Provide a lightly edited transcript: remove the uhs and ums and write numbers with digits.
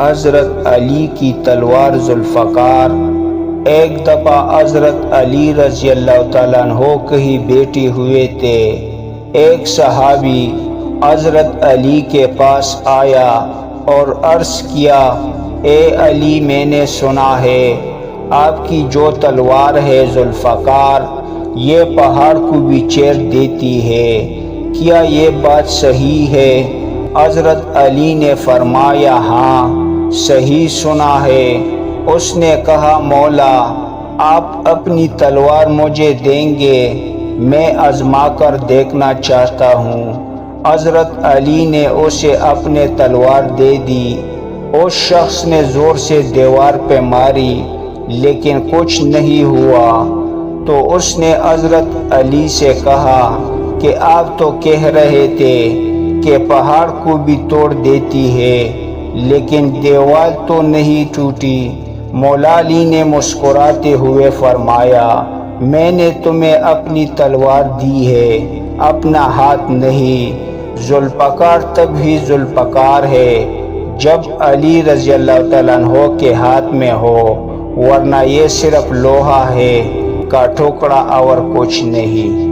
حضرت علی کی تلوار ذوالفقار۔ ایک دفعہ حضرت علی رضی اللہ تعالیٰ عنہ کہیں بیٹھے ہوئے تھے۔ ایک صحابی حضرت علی کے پاس آیا اور عرض کیا، اے علی، میں نے سنا ہے آپ کی جو تلوار ہے ذوالفقار، یہ پہاڑ کو بھی چیر دیتی ہے، کیا یہ بات صحیح ہے؟ حضرت علی نے فرمایا، ہاں صحیح سنا ہے۔ اس نے کہا، مولا آپ اپنی تلوار مجھے دیں گے؟ میں آزما کر دیکھنا چاہتا ہوں۔ حضرت علی نے اسے اپنے تلوار دے دی۔ اس شخص نے زور سے دیوار پہ ماری لیکن کچھ نہیں ہوا، تو اس نے حضرت علی سے کہا کہ آپ تو کہہ رہے تھے کہ پہاڑ کو بھی توڑ دیتی ہے لیکن دیوار تو نہیں ٹوٹی۔ مولا علی نے مسکراتے ہوئے فرمایا، میں نے تمہیں اپنی تلوار دی ہے، اپنا ہاتھ نہیں۔ ذوالفقار تب ہی ذوالفقار ہے جب علی رضی اللہ تعالیٰ عنہ کے ہاتھ میں ہو، ورنہ یہ صرف لوہا ہے کا ٹکڑا اور کچھ نہیں۔